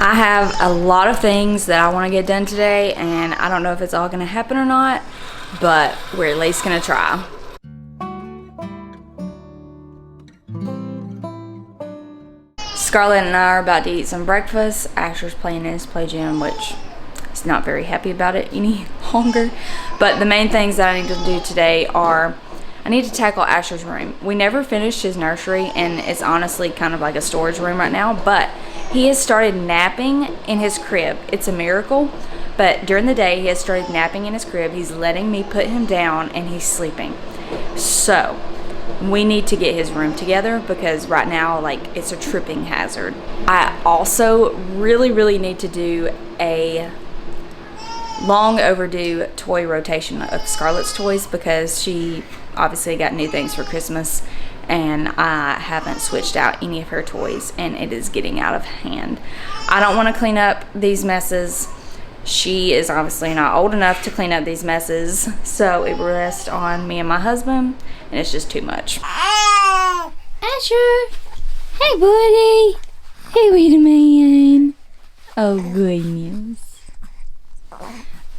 I have a lot of things that I want to get done today, and I don't know if it's all going to happen or not, but we're at least going to try. Scarlett and I are about to eat some breakfast. Asher's playing in his play gym, which he's not very happy about it any longer. But the main things that I need to do today are, I need to tackle Asher's room. We never finished his nursery, and it's honestly kind of like a storage room right now, but he has started napping in his crib. It's a miracle, but during the day he has started napping in his crib. He's letting me put him down and he's sleeping. So we need to get his room together because right now, like, it's a tripping hazard. I also really need to do a long overdue toy rotation of Scarlett's toys because she obviously got new things for Christmas and I haven't switched out any of her toys and it is getting out of hand. I don't want to clean up these messes. She is obviously not old enough to clean up these messes, so it rests on me and my husband, and it's just too much. Asher! Hey, buddy! Hey, wait a minute. Oh, goodness.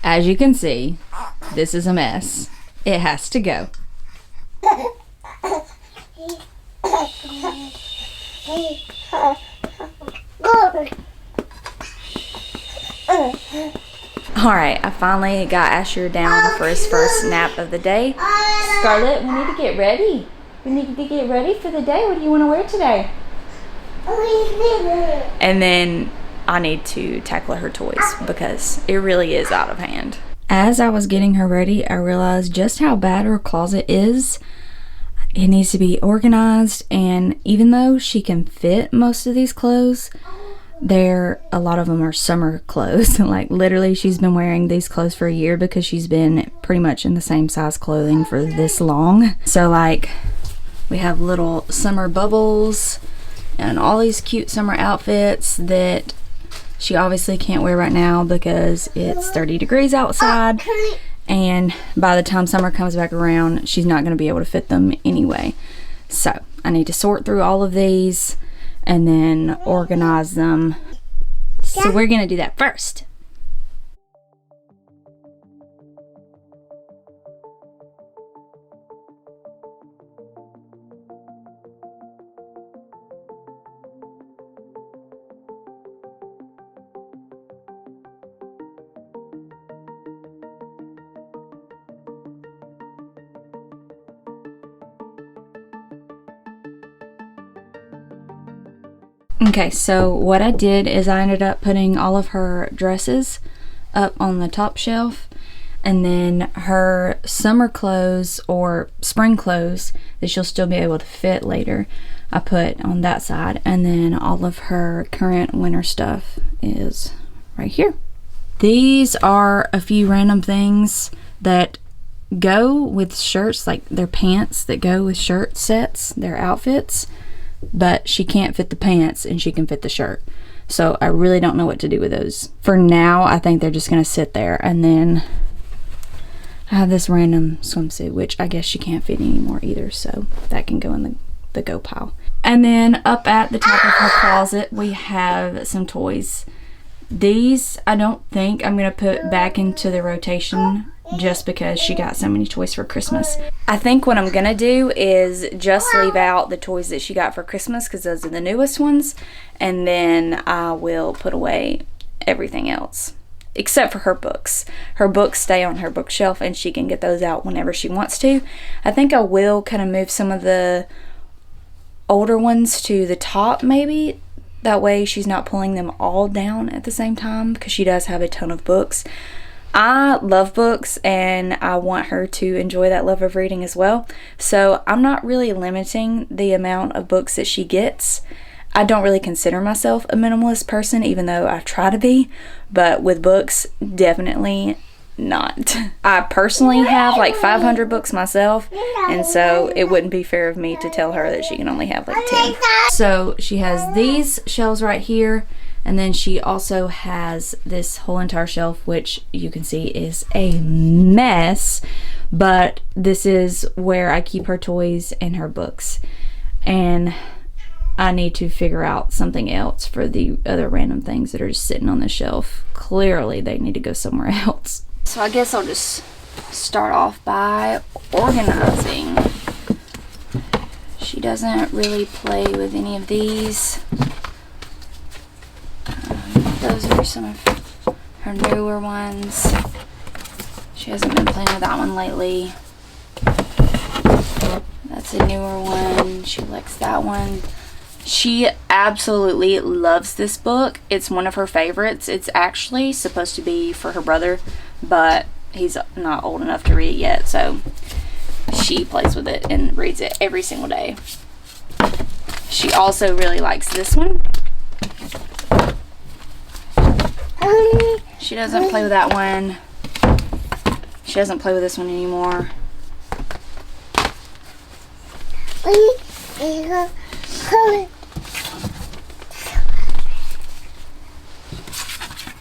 As you can see, this is a mess. It has to go. Alright, I finally got Asher down for his first nap of the day. Scarlett, we need to get ready. We need to get ready for the day. What do you want to wear today? And then I need to tackle her toys because it really is out of hand. As I was getting her ready, I realized just how bad her closet is. It needs to be organized, and even though she can fit most of these clothes, a lot of them are summer clothes. Like, literally, she's been wearing these clothes for a year because she's been pretty much in the same size clothing for this long. So, like, we have little summer bubbles and all these cute summer outfits that she obviously can't wear right now because it's 30 degrees outside. And by the time summer comes back around, she's not going to be able to fit them anyway. So I need to sort through all of these and then organize them. So we're going to do that first. Okay, so what I did is I ended up putting all of her dresses up on the top shelf, and then her summer clothes or spring clothes that she'll still be able to fit later, I put on that side, and then all of her current winter stuff is right here. These are a few random things that go with shirts, like they're pants that go with shirt sets, they're outfits. But she can't fit the pants and she can fit the shirt. So I really don't know what to do with those. For now, I think they're just going to sit there. And then I have this random swimsuit, which I guess she can't fit anymore either. So that can go in the go pile. And then up at the top of her closet, we have some toys. These, I don't think I'm going to put back into the rotation just because she got so many toys for Christmas. I think what I'm gonna do is just leave out the toys that she got for Christmas because those are the newest ones, and then I will put away everything else except for her books. Her books stay on her bookshelf and she can get those out whenever she wants to. I think I will kind of move some of the older ones to the top maybe. That way she's not pulling them all down at the same time because she does have a ton of books. I love books and I want her to enjoy that love of reading as well. So I'm not really limiting the amount of books that she gets. I don't really consider myself a minimalist person, even though I try to be. But with books, definitely not. I personally have like 500 books myself, and so it wouldn't be fair of me to tell her that she can only have like 10. So she has these shelves right here. And then she also has this whole entire shelf, which you can see is a mess, but this is where I keep her toys and her books. And I need to figure out something else for the other random things that are just sitting on the shelf. Clearly they need to go somewhere else. So I guess I'll just start off by organizing. She doesn't really play with any of these. Those are some of her newer ones. She hasn't been playing with that one lately. That's a newer one. She likes that one. She absolutely loves this book. It's one of her favorites. It's actually supposed to be for her brother, but he's not old enough to read it yet, so she plays with it and reads it every single day. She also really likes this one. She doesn't play with that one. She doesn't play with this one anymore.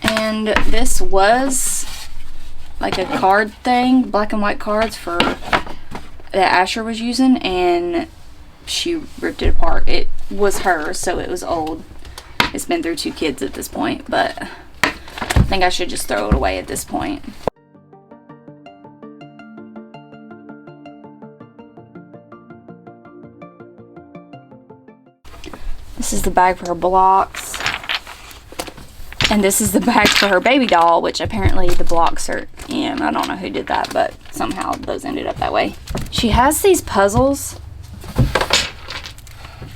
And this was like a card thing, black and white cards for that Asher was using, and she ripped it apart. It was hers, so it was old. It's been through 2 kids at this point, but I think I should just throw it away at this point. This is the bag for her blocks. And this is the bag for her baby doll, which apparently the blocks are in. I don't know who did that, but somehow those ended up that way. She has these puzzles,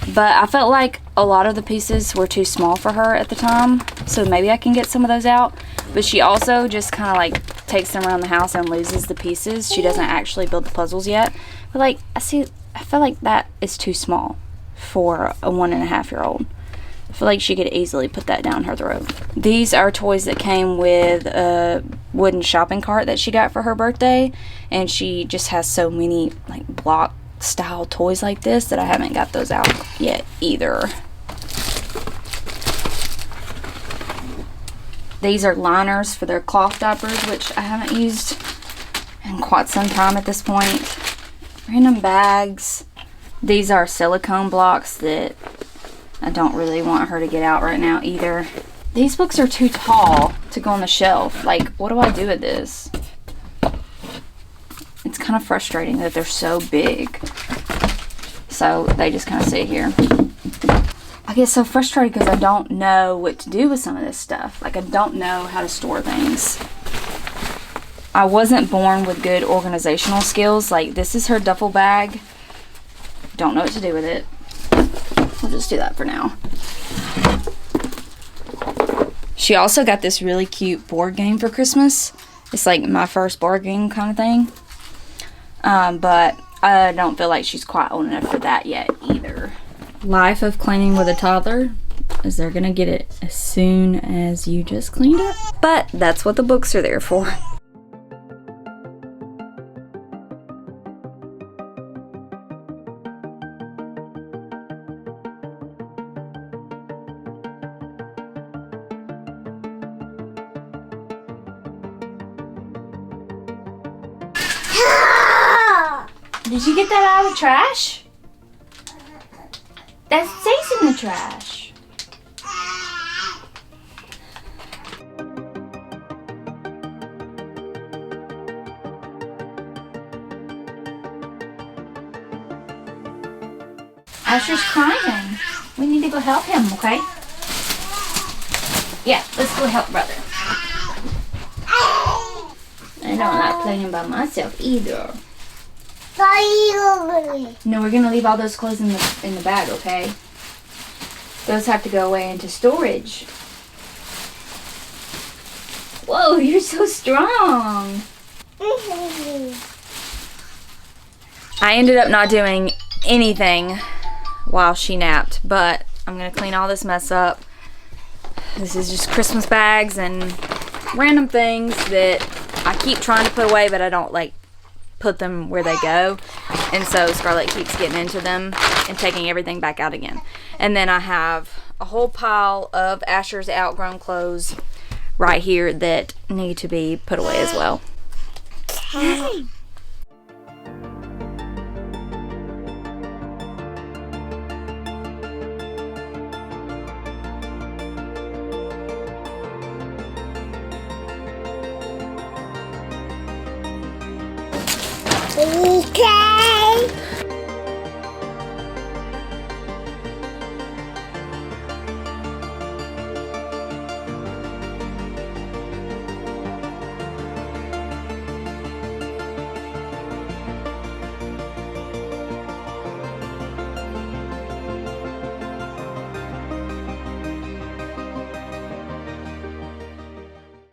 but I felt like a lot of the pieces were too small for her at the time, so maybe I can get some of those out. But she also just kind of like takes them around the house and loses the pieces. She doesn't actually build the puzzles yet. But like, I feel like that is too small for a 1.5-year-old. I feel like she could easily put that down her throat. These are toys that came with a wooden shopping cart that she got for her birthday, and she just has so many like block style toys like this that I haven't got those out yet either. These are liners for their cloth diapers, which I haven't used in quite some time at this point. Random bags. These are silicone blocks that I don't really want her to get out right now either. These books are too tall to go on the shelf. Like, what do I do with this? It's kind of frustrating that they're so big. So they just kind of sit here. I get so frustrated because I don't know what to do with some of this stuff. Like, I don't know how to store things. I wasn't born with good organizational skills. Like, this is her duffel bag. Don't know what to do with it. We'll just do that for now. She also got this really cute board game for Christmas. It's like my first board game kind of thing. But I don't feel like she's quite old enough for that yet either. Life of cleaning with a toddler is they're gonna get it as soon as you just cleaned it. But that's what the books are there for. Did you get that out of the trash? That stays in the trash. Asher's crying. We need to go help him, okay? Yeah, let's go help brother. I don't like playing by myself either. No, we're gonna leave all those clothes in the bag, okay? Those have to go away into storage. Whoa, you're so strong. I ended up not doing anything while she napped, but I'm gonna clean all this mess up. This is just Christmas bags and random things that I keep trying to put away, but I don't like put them where they go, and so Scarlett keeps getting into them and taking everything back out again. And then I have a whole pile of Asher's outgrown clothes right here that need to be put away as well. Okay.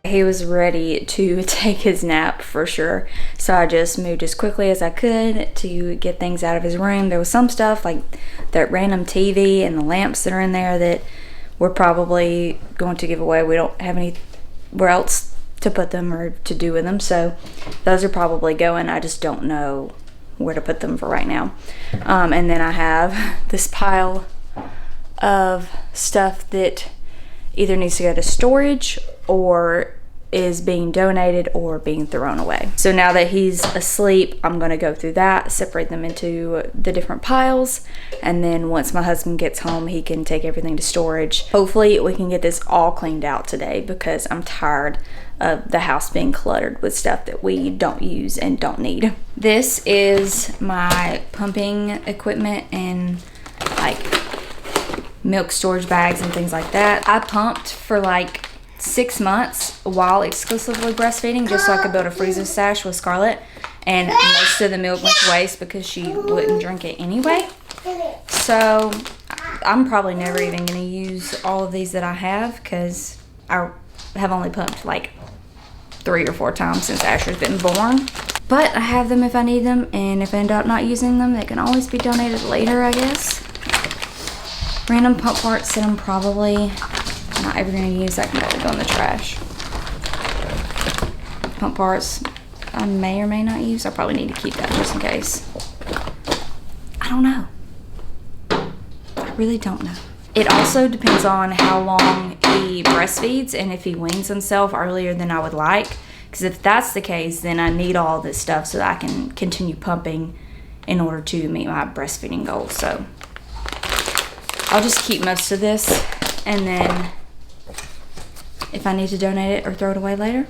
He was ready to take his nap for sure, so I just moved as quickly as I could to get things out of his room. There was some stuff like that random TV and the lamps that are in there that we're probably going to give away. We don't have anywhere else to put them or to do with them, so those are probably going. I just don't know where to put them for right now. And then I have this pile of stuff that either needs to go to storage or is being donated or being thrown away. So now that he's asleep, I'm gonna go through that, separate them into the different piles, and then once my husband gets home, he can take everything to storage. Hopefully we can get this all cleaned out today because I'm tired of the house being cluttered with stuff that we don't use and don't need. This is my pumping equipment and like milk storage bags and things like that. I pumped for like 6 months while exclusively breastfeeding just so I could build a freezer stash with Scarlett, and most of the milk went to waste because she wouldn't drink it anyway. So I'm probably never even going to use all of these that I have because I have only pumped like 3 or 4 times since Asher's been born. But I have them if I need them, and if I end up not using them, they can always be donated later, I guess. Random pump parts that I'm probably not ever going to use, that can probably go in the trash. Pump parts I may or may not use. I probably need to keep that just in case. I don't know. I really don't know. It also depends on how long he breastfeeds and if he weans himself earlier than I would like. Because if that's the case, then I need all this stuff so that I can continue pumping in order to meet my breastfeeding goals. So I'll just keep most of this, and then if I need to donate it or throw it away later,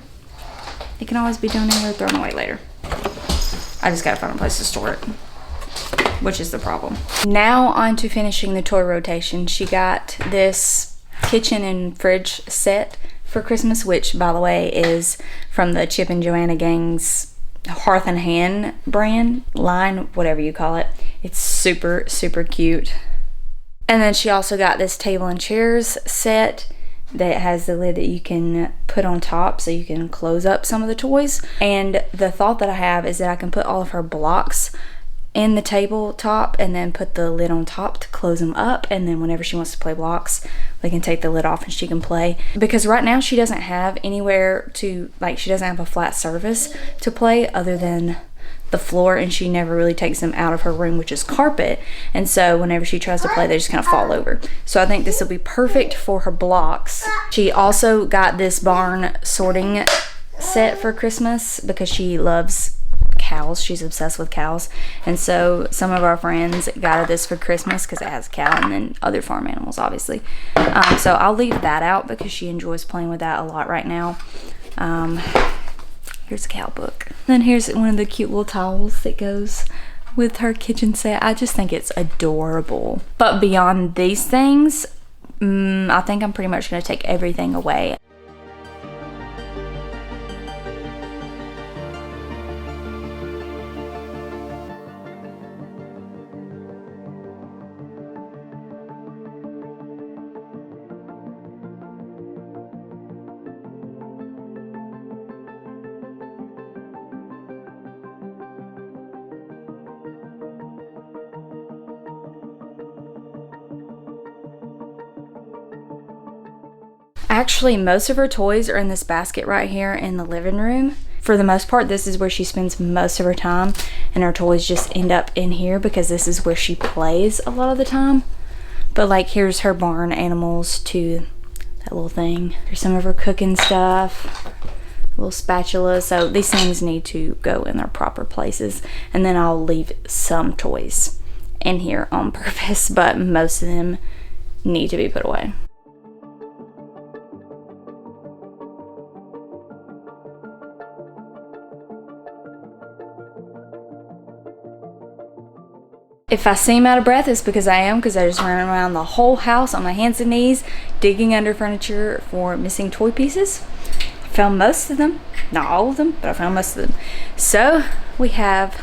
it can always be donated or thrown away later. I just gotta find a place to store it, which is the problem. Now on to finishing the toy rotation. She got this kitchen and fridge set for Christmas, which by the way is from the Chip and Joanna Gang's Hearth and Hand brand, line, whatever you call it. It's super, super cute. And then she also got this table and chairs set that has the lid that you can put on top so you can close up some of the toys. And the thought that I have is that I can put all of her blocks in the tabletop and then put the lid on top to close them up, and then whenever she wants to play blocks, we can take the lid off and she can play. Because right now she doesn't have anywhere to, like, she doesn't have a flat surface to play other than the floor, and she never really takes them out of her room, which is carpet, and so whenever she tries to play they just kind of fall over. So I think this will be perfect for her blocks. She also got this barn sorting set for Christmas because she loves cows. She's obsessed with cows, and so some of our friends got her this for Christmas because it has a cow and then other farm animals obviously. So I'll leave that out because she enjoys playing with that a lot right now. Here's a cow book. Then here's one of the cute little towels that goes with her kitchen set. I just think it's adorable. But beyond these things, I think I'm pretty much going to take everything away. Actually, most of her toys are in this basket right here in the living room. For the most part, this is where she spends most of her time, and her toys just end up in here because this is where she plays a lot of the time. But like, here's her barn animals too, that little thing. There's some of her cooking stuff, a little spatula. So these things need to go in their proper places, and then I'll leave some toys in here on purpose, but most of them need to be put away. If I seem out of breath, it's because I am, because I just ran around the whole house on my hands and knees, digging under furniture for missing toy pieces. I found most of them, not all of them, but I found most of them. So we have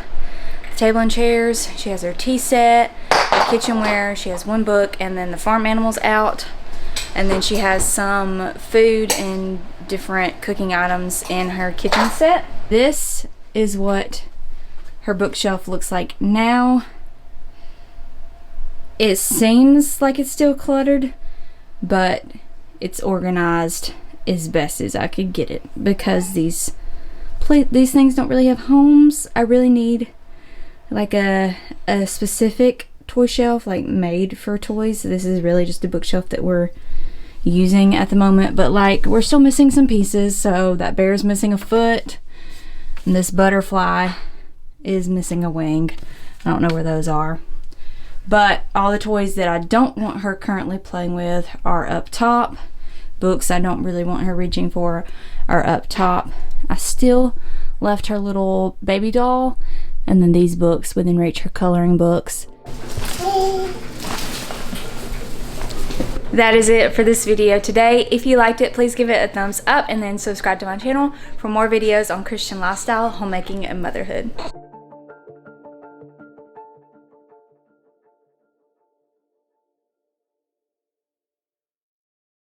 the table and chairs. She has her tea set, the kitchenware. She has one book, and then the farm animals out. And then she has some food and different cooking items in her kitchen set. This is what her bookshelf looks like now. It seems like it's still cluttered, but it's organized as best as I could get it, because these things don't really have homes. I really need like a specific toy shelf, like made for toys. This is really just a bookshelf that we're using at the moment, but like we're still missing some pieces. So that bear's missing a foot, and this butterfly is missing a wing. I don't know where those are. But all the toys that I don't want her currently playing with are up top. Books I don't really want her reaching for are up top. I still left her little baby doll, and then these books within reach, her coloring books. That is it for this video today. If you liked it, please give it a thumbs up, and then subscribe to my channel for more videos on Christian lifestyle, homemaking, and motherhood.